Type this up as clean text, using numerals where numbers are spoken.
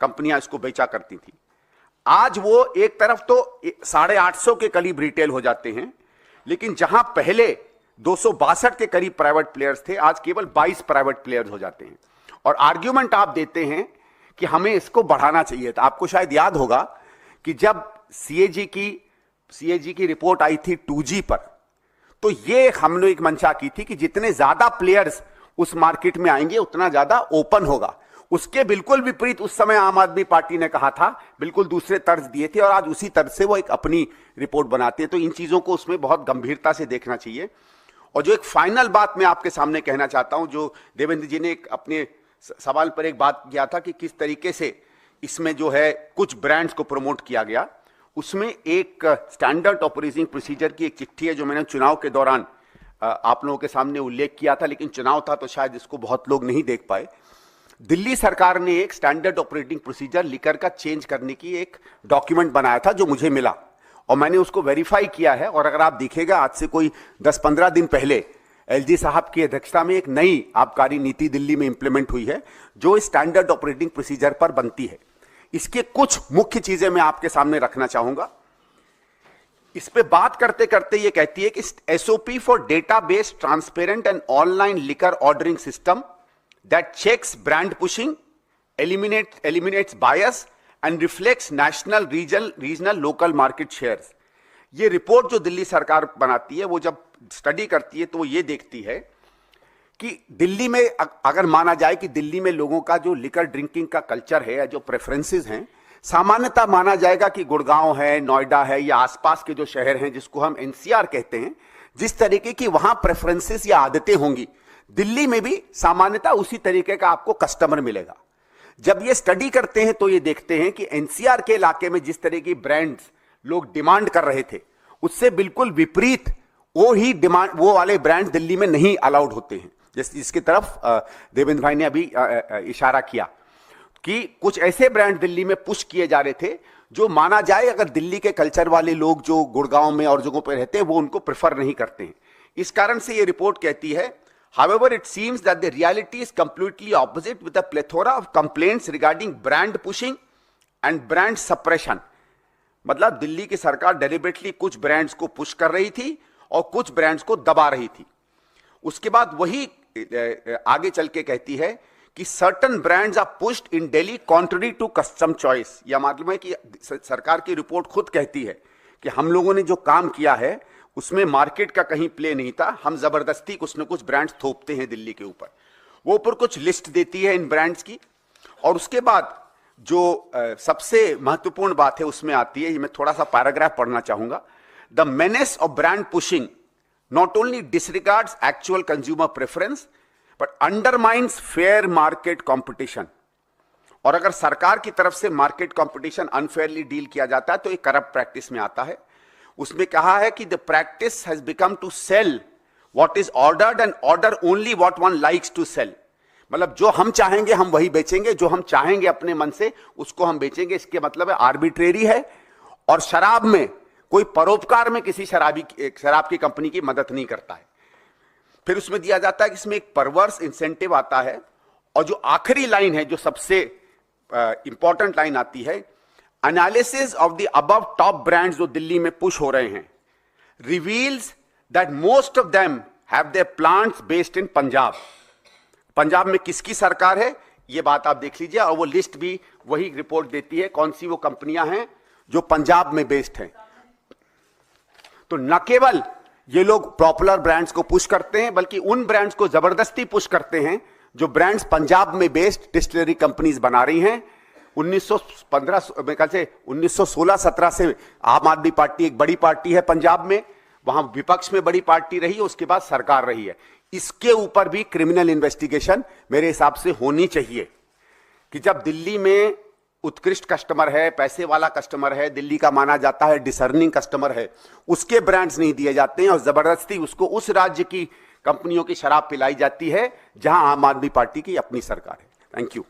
कंपनियां इसको बेचा करती थी। आज वो एक तरफ तो 850 के करीब रिटेल हो जाते हैं, लेकिन जहां पहले 262 के करीब प्राइवेट प्लेयर्स थे, आज केवल 22 प्राइवेट प्लेयर्स हो जाते हैं। और आर्ग्यूमेंट आप देते हैं कि हमें इसको बढ़ाना चाहिए था। आपको शायद याद होगा कि जब सीएजी की रिपोर्ट आई थी 2G पर, तो ये हमने एक मंशा की थी कि जितने ज्यादा प्लेयर्स उस मार्केट में आएंगे उतना ज्यादा ओपन होगा। उसके बिल्कुल विपरीत उस समय आम आदमी पार्टी ने कहा था, बिल्कुल दूसरे तर्ज दिए थे, और आज उसी तर्ज से वो एक अपनी रिपोर्ट बनाते हैं। तो इन चीजों को उसमें बहुत गंभीरता से देखना चाहिए। और जो एक फाइनल बात मैं आपके सामने कहना चाहता हूं, जो देवेंद्र जी ने एक अपने सवाल पर एक बात किया था कि किस तरीके से इसमें जो है कुछ ब्रांड्स को प्रमोट किया गया, उसमें एक स्टैंडर्ड ऑपरेटिंग प्रोसीजर की एक चिट्ठी है जो मैंने चुनाव के दौरान आप लोगों के सामने उल्लेख किया था, लेकिन चुनाव था तो शायद इसको बहुत लोग नहीं देख पाए। दिल्ली सरकार ने एक स्टैंडर्ड ऑपरेटिंग प्रोसीजर लिकर का चेंज करने की एक डॉक्यूमेंट बनाया था जो मुझे मिला, और मैंने उसको वेरीफाई किया है। और अगर आप दिखेगा, आज से कोई 10-15 दिन पहले एलजी साहब की अध्यक्षता में एक नई आबकारी नीति दिल्ली में इंप्लीमेंट हुई है जो स्टैंडर्ड ऑपरेटिंग प्रोसीजर पर बनती है। इसके कुछ मुख्य चीजें मैं आपके सामने रखना चाहूंगा। इस पे बात करते करते ये कहती है कि SOP for database transparent and online liquor ordering system that checks brand pushing, eliminates bias and reflects national, regional, local market shares। ये रिपोर्ट जो दिल्ली सरकार बनाती है, वो जब स्टडी करती है तो वो ये देखती है कि दिल्ली में अगर माना जाए कि दिल्ली में लोगों का जो लिकर ड्रिंकिंग का कल्चर है या जो प्रेफरेंसेस हैं, सामान्यतः माना जाएगा कि गुड़गांव है, नोएडा है या आसपास के जो शहर हैं जिसको हम एनसीआर कहते हैं, जिस तरीके की वहां प्रेफरेंसेस या आदतें होंगी, दिल्ली में भी सामान्यतः उसी तरीके का आपको कस्टमर मिलेगा। जब ये स्टडी करते हैं तो ये देखते हैं कि एनसीआर के इलाके में जिस तरह की ब्रांड्स लोग डिमांड कर रहे थे, उससे बिल्कुल विपरीत वो वाले ब्रांड दिल्ली में नहीं अलाउड होते हैं। जिसकी तरफ देवेंद्र भाई ने अभी इशारा किया कि कुछ ऐसे ब्रांड दिल्ली में पुश किए जा रहे थे जो माना जाए अगर दिल्ली के कल्चर वाले लोग जो गुड़गांव में और जगहों पर रहते हैं वो उनको प्रेफर नहीं करते हैं। इस कारण से ये रिपोर्ट कहती है, however it seems that the reality is completely opposite with a plethora of complaints regarding brand pushing and brand suppression। मतलब दिल्ली की सरकार डेलिबरेटली कुछ ब्रांड्स को पुश कर रही थी और कुछ ब्रांड्स को दबा रही थी। उसके बाद वही आगे चल के कहती है कि certain brands are pushed in Delhi contrary to custom choice. यह मालूम है कि सरकार की रिपोर्ट खुद कहती है कि हम लोगों ने जो काम किया है उसमें मार्केट का कहीं प्ले नहीं था, हम जबरदस्ती कुछ न कुछ ब्रांड्स थोपते हैं दिल्ली के ऊपर। वो ऊपर कुछ लिस्ट देती है इन ब्रांड्स की, और उसके बाद जो सबसे महत्वपूर्ण बात है उसमें आती है, मैं थोड़ा सा पैराग्राफ पढ़ना चाहूंगा। The menace of brand pushing not only डिसरिगार्ड्स actual consumer preference but undermines fair market competition. और अगर सरकार की तरफ से मार्केट कॉम्पिटिशन अनफेयरली डील किया जाता है तो ये करप्ट प्रैक्टिस में आता है। उसमें कहा है कि the practice has become to sell what is ordered and order only what one likes to sell. मतलब जो हम चाहेंगे हम वही बेचेंगे, जो हम चाहेंगे अपने मन से उसको हम बेचेंगे। इसके मतलब है आर्बिट्रेरी है, और शराब में कोई परोपकार में किसी शराब की कंपनी की मदद नहीं करता है। फिर उसमें दिया जाता है कि इसमें एक परवर्स इंसेंटिव आता है, और जो आखिरी लाइन है, जो सबसे इंपॉर्टेंट लाइन आती है, analysis of the above top brands जो दिल्ली में पुश हो रहे हैं reveals that most of them have their plants based in Punjab. Punjab में किसकी सरकार है ये बात आप देख लीजिए, और वो लिस्ट भी वही रिपोर्ट देती है कौन सी वो कंपनियां हैं जो पंजाब में बेस्ड हैं। तो न केवल ये लोग पॉपुलर ब्रांड्स को पुश करते हैं, बल्कि उन ब्रांड्स को जबरदस्ती पुश करते हैं जो ब्रांड्स पंजाब में बेस्ड डिस्टिलरी कंपनीज बना रही हैं। 1916-17 से आम आदमी पार्टी एक बड़ी पार्टी है पंजाब में, वहां विपक्ष में बड़ी पार्टी रही है, उसके बाद सरकार रही है। इसके ऊपर भी क्रिमिनल इन्वेस्टिगेशन मेरे हिसाब से होनी चाहिए कि जब दिल्ली में उत्कृष्ट कस्टमर है, पैसे वाला कस्टमर है, दिल्ली का माना जाता है डिसर्निंग कस्टमर है, उसके ब्रांड्स नहीं दिए जाते हैं और जबरदस्ती उसको उस राज्य की कंपनियों की शराब पिलाई जाती है जहां आम आदमी पार्टी की अपनी सरकार है। Thank you.